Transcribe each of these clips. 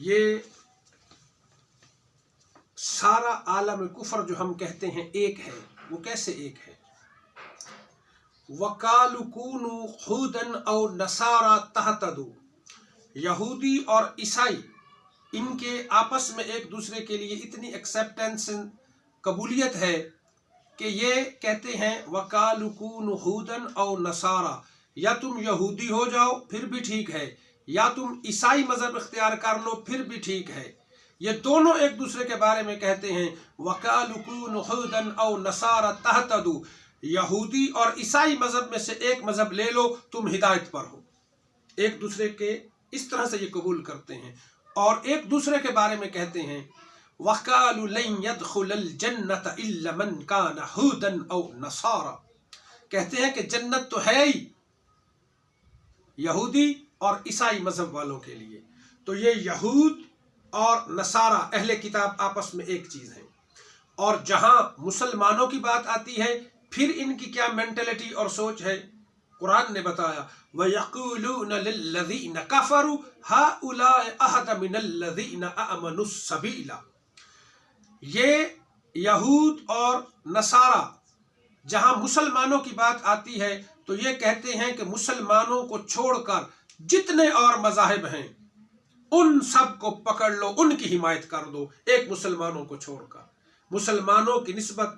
یہ سارا عالم کفر جو ہم کہتے ہیں ایک ہے، وہ کیسے ایک ہے؟ وَقَالُوا كُونُوا هُودًا أَوْ نَصَارَىٰ تَهْتَدُوا، یہودی اور عیسائی ان کے آپس میں ایک دوسرے کے لیے اتنی ایکسیپٹنس قبولیت ہے کہ یہ کہتے ہیں وَقَالُوا كُونُوا هُودًا أَوْ نَصَارَىٰ، یا تم یہودی ہو جاؤ پھر بھی ٹھیک ہے، یا تم عیسائی مذہب اختیار کر لو پھر بھی ٹھیک ہے۔ یہ دونوں ایک دوسرے کے بارے میں کہتے ہیں وَقَالُوا كُونُوا هُودًا أَوْ نَصَارَىٰ تَهْتَدُوا، یہودی اور عیسائی مذہب میں سے ایک مذہب لے لو تم ہدایت پر ہو۔ ایک دوسرے کے اس طرح سے یہ قبول کرتے ہیں، اور ایک دوسرے کے بارے میں کہتے ہیں وَقَالُوا لَن يَدْخُلَ الْجَنَّةَ إِلَّا مَنْ كَانَ هُودًا أَوْ نَصَارَىٰ، کہتے ہیں کہ جنت تو ہے ہی یہودی اور عیسائی مذہب والوں کے لیے۔ تو یہ یہود اور نصارہ اہل کتاب آپس میں ایک چیز ہیں، اور جہاں مسلمانوں کی بات آتی ہے پھر ان کی کیا مینٹلٹی اور سوچ ہے؟ قرآن نے بتایا وَيَقُولُونَ لِلَّذِينَ كَفَرُوا هَؤُلَاءِ أَهْدَىٰ مِنَ الَّذِينَ آمَنُوا السَّبِيلَ، یہ یہود اور نصارہ جہاں مسلمانوں کی بات آتی ہے تو یہ کہتے ہیں کہ مسلمانوں کو چھوڑ کر جتنے اور مذاہب ہیں ان سب کو پکڑ لو، ان کی حمایت کر دو، ایک مسلمانوں کو چھوڑ کر۔ مسلمانوں کی نسبت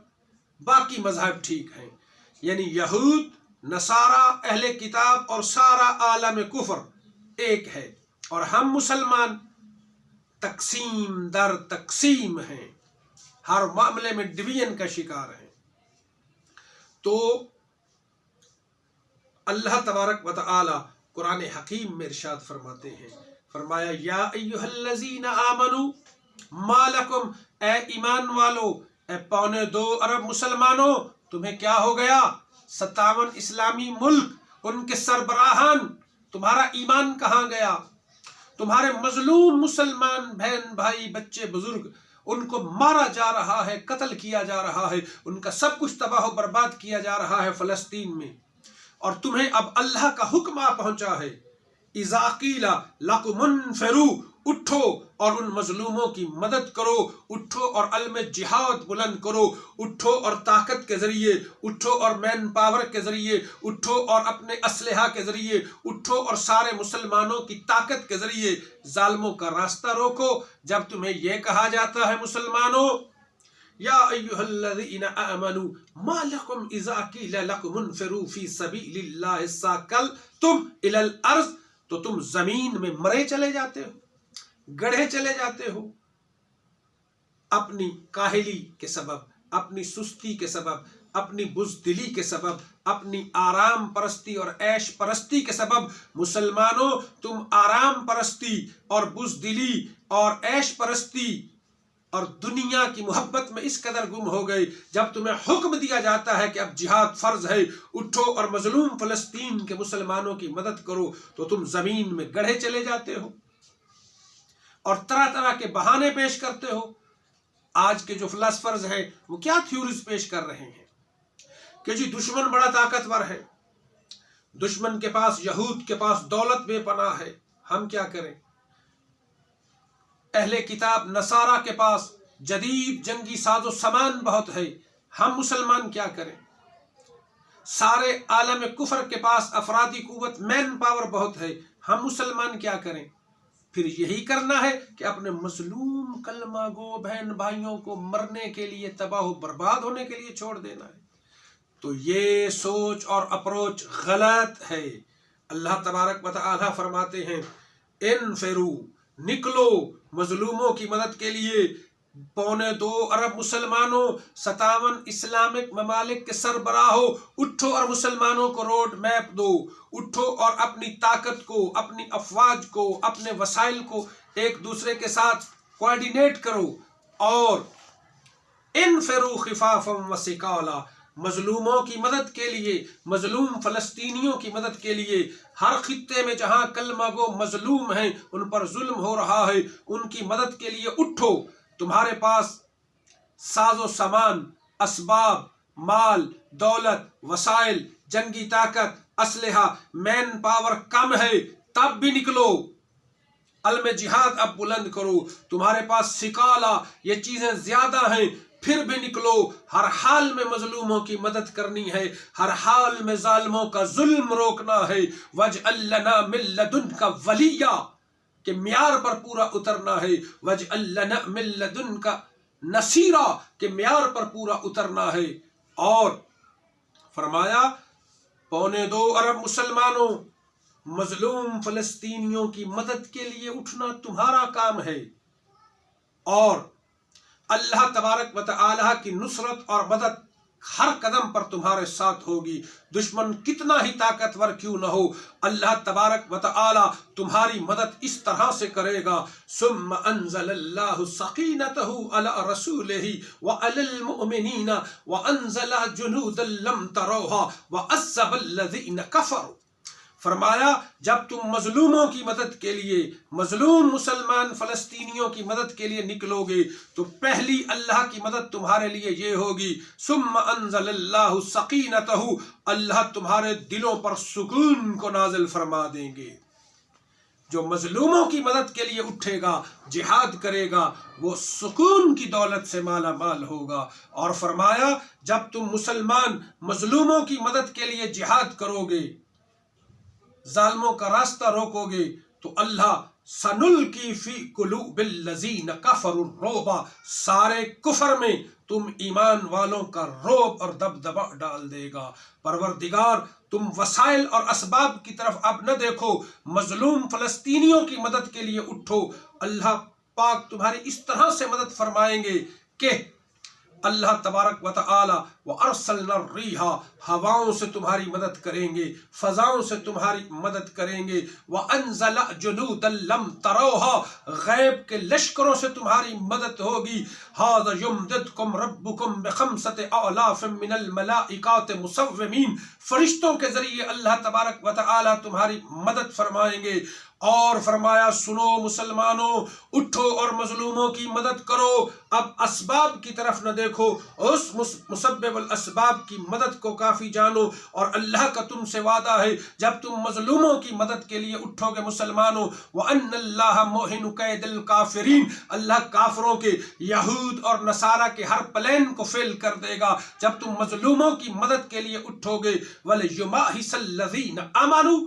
باقی مذاہب ٹھیک ہیں، یعنی یہود، نصارہ، اہل کتاب اور سارا عالم کفر ایک ہے، اور ہم مسلمان تقسیم در تقسیم ہیں، ہر معاملے میں ڈویژن کا شکار ہیں۔ تو اللہ تبارک و تعالی قرآن حکیم میں ارشاد فرماتے ہیں، فرمایا یا ایھا الذین آمنوا ما لکم، اے ایمان والو، اے 2.25 ارب مسلمانوں، تمہیں کیا ہو گیا؟ 57 اسلامی ملک، ان کے سربراہان، تمہارا ایمان کہاں گیا؟ تمہارے مظلوم مسلمان بہن بھائی بچے بزرگ، ان کو مارا جا رہا ہے، قتل کیا جا رہا ہے، ان کا سب کچھ تباہ و برباد کیا جا رہا ہے فلسطین میں، اور تمہیں اب اللہ کا حکم آ پہنچا ہے اذا قیل لکم انفروا، اٹھو اور ان مظلوموں کی مدد کرو، اٹھو اور علم جہاد بلند کرو، اٹھو اور طاقت کے ذریعے، اٹھو اور مین پاور کے ذریعے، اٹھو اور اپنے اسلحہ کے ذریعے، اٹھو اور سارے مسلمانوں کی طاقت کے ذریعے ظالموں کا راستہ روکو۔ جب تمہیں یہ کہا جاتا ہے مسلمانوں یا ایھا الذین آمنوا ما لکم اذا قیل لکم انفروا فی سبیل اللہ اثاقلتم الی الارض، تو تم زمین میں مرے چلے جاتے ہو، گڑھے چلے جاتے ہو، اپنی کاہلی کے سبب، اپنی سستی کے سبب، اپنی بزدلی کے سبب، اپنی آرام پرستی اور عیش پرستی کے سبب۔ مسلمانوں، تم آرام پرستی اور بزدلی اور عیش پرستی اور دنیا کی محبت میں اس قدر گم ہو گئے، جب تمہیں حکم دیا جاتا ہے کہ اب جہاد فرض ہے، اٹھو اور مظلوم فلسطین کے مسلمانوں کی مدد کرو، تو تم زمین میں گڑھے چلے جاتے ہو اور طرح طرح کے بہانے پیش کرتے ہو۔ آج کے جو فلاسفرز ہیں وہ کیا تھیوریز پیش کر رہے ہیں کہ جی دشمن بڑا طاقتور ہے، دشمن کے پاس، یہود کے پاس دولت بے پناہ ہے، ہم کیا کریں؟ اہل کتاب نصارہ کے پاس جدید جنگی ساز و سامان بہت ہے، ہم مسلمان کیا کریں؟ سارے عالم کفر کے پاس افرادی قوت، مین پاور بہت ہے، ہم مسلمان کیا کریں؟ پھر یہی کرنا ہے کہ اپنے مظلوم کلمہ گو بہن بھائیوں کو مرنے کے لیے، تباہ و برباد ہونے کے لیے چھوڑ دینا ہے۔ تو یہ سوچ اور اپروچ غلط ہے۔ اللہ تبارک و تعالی فرماتے ہیں انفروا، نکلو مظلوموں کی مدد کے لیے۔ 2.25 ارب مسلمانوں، 57 اسلامک ممالک کے سربراہوں، اٹھو اور مسلمانوں کو روڈ میپ دو، اٹھو اور اپنی طاقت کو، اپنی افواج کو، اپنے وسائل کو ایک دوسرے کے ساتھ کوآرڈینیٹ کرو، اور انفروا خفافا وثقالا، مظلوموں کی مدد کے لیے، مظلوم فلسطینیوں کی مدد کے لیے، ہر خطے میں جہاں کلمہ گو مظلوم ہیں، ان پر ظلم ہو رہا ہے، ان کی مدد کے لیے اٹھو۔ تمہارے پاس ساز و سامان، اسباب، مال، دولت، وسائل، جنگی طاقت، اسلحہ، مین پاور کم ہے، تب بھی نکلو، علم جہاد اب بلند کرو، تمہارے پاس سکالہ یہ چیزیں زیادہ ہیں، پھر بھی نکلو، ہر حال میں مظلوموں کی مدد کرنی ہے، ہر حال میں ظالموں کا ظلم روکنا ہے۔ وَاجْعَل لَّنَا مِن لَّدُنْكَ وَلِيًّا کہ معیار پر پورا اترنا ہے، وَاجْعَل لَّنَا مِن لَّدُنْكَ نَصِيرًا کہ معیار پر پورا اترنا ہے۔ اور فرمایا 2.25 ارب مسلمانوں، مظلوم فلسطینیوں کی مدد کے لیے اٹھنا تمہارا کام ہے، اور اللہ تبارک و تعالی کی نصرت اور مدد ہر قدم پر تمہارے ساتھ ہوگی، دشمن کتنا ہی طاقتور کیوں نہ ہو، اللہ تبارک و تعالی تمہاری مدد اس طرح سے کرے گا۔ ثم انزل اللہ سکینتہ علی رسولہ وعلی المؤمنین وانزل جنودا لم تروها وعذب الذین کفروا۔ فرمایا جب تم مظلوموں کی مدد کے لیے، مظلوم مسلمان فلسطینیوں کی مدد کے لیے نکلو گے تو پہلی اللہ کی مدد تمہارے لیے یہ ہوگی، ثم انزل اللہ سکینتہ، اللہ تمہارے دلوں پر سکون کو نازل فرما دیں گے۔ جو مظلوموں کی مدد کے لیے اٹھے گا، جہاد کرے گا، وہ سکون کی دولت سے مالا مال ہوگا۔ اور فرمایا جب تم مسلمان مظلوموں کی مدد کے لیے جہاد کرو گے، ظالموں کا راستہ روکو گے، تو اللہ سنلقی فی قلوب الذین کفروا الرعب، سارے کفر میں تم ایمان والوں کا رعب اور دبدبہ ڈال دے گا۔ پروردگار تم وسائل اور اسباب کی طرف اب نہ دیکھو، مظلوم فلسطینیوں کی مدد کے لیے اٹھو، اللہ پاک تمہاری اس طرح سے مدد فرمائیں گے کہ اللہ تبارک و تعالی وَأَرْسَلْنَا الرِّيحَ، ہواؤں سے تمہاری مدد کریں گے، فضاؤں سے تمہاری مدد کریں گے، وَأَنزَلَ جُنُودًا لَّمْ تَرَوْهَا، غیب کے لشکروں سے تمہاری مدد ہوگی۔ هَذَا يُمْدِدْكُمْ رَبُّكُمْ بِخَمْسَةِ آلَافٍ مِّنَ الْمَلَائِكَةِ مُصَوِّمِينَ، فرشتوں کے ذریعے اللہ تبارک و تعالی تمہاری مدد فرمائیں گے۔ اور فرمایا سنو مسلمانوں، اٹھو اور مظلوموں کی مدد کرو، اب اسباب کی طرف نہ دیکھو، اس مسبب الاسباب کی مدد کو کافی جانو، اور اللہ کا تم سے وعدہ ہے جب تم مظلوموں کی مدد کے لیے اٹھو گے مسلمانوں، وَأَنَّ اللَّهَ مُوهِنُ كَيْدِ الْكَافِرِينَ، اللہ کافروں کے، یہود اور نصارہ کے ہر پلان کو فیل کر دے گا جب تم مظلوموں کی مدد کے لیے اٹھو گے۔ وَلِيُمَحِّصَ الَّذِينَ آمَنُوا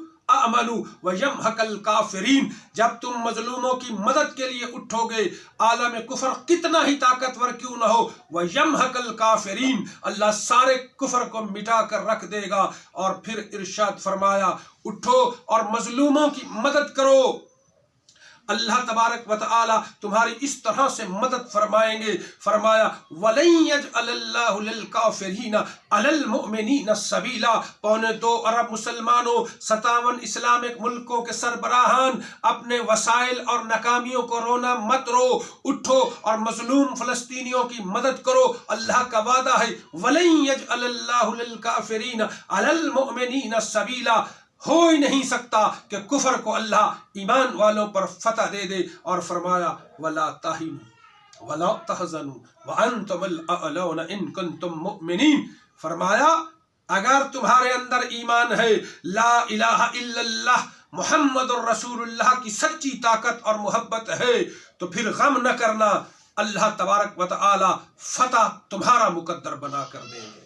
وَيَمْحَقَ الْكَافِرِينَ، جب تم مظلوموں کی مدد کے لیے اٹھو گے، عالم کفر کتنا ہی طاقتور کیوں نہ ہو، وَيَمْحَقَ الْكَافِرِينَ، اللہ سارے کفر کو مٹا کر رکھ دے گا۔ اور پھر ارشاد فرمایا اٹھو اور مظلوموں کی مدد کرو، اللہ تبارک و تعالی تمہاری اس طرح سے مدد فرمائیں گے۔ فرمایا وَلَن يَجْعَلَ اللَّهُ لِلْكَافِرِينَ عَلَى الْمُؤْمِنِينَ سَبِيلًا، 2.25 ارب مسلمانوں، 57 اسلامک ملکوں کے سربراہان، اپنے وسائل اور ناکامیوں کو رونا مت رو، اٹھو اور مظلوم فلسطینیوں کی مدد کرو، اللہ کا وعدہ ہے وَلَن يَجْعَلَ اللَّهُ لِلْكَافِرِينَ عَلَى الْمُؤْمِنِينَ سَبِيلًا، ہو ہی نہیں سکتا کہ کفر کو اللہ ایمان والوں پر فتح دے دے۔ اور فرمایا وَلَا تَهِنُوا وَلَا تَحْزَنُوا وَأَنْتُمُ الْأَعْلَوْنَ إِن كُنتُم مُؤْمِنِينَ، فرمایا اگر تمہارے اندر ایمان ہے، لا الہ الا اللہ محمد الرسول اللہ کی سچی طاقت اور محبت ہے، تو پھر غم نہ کرنا، اللہ تبارک و تعالی فتح تمہارا مقدر بنا کر دیں گے۔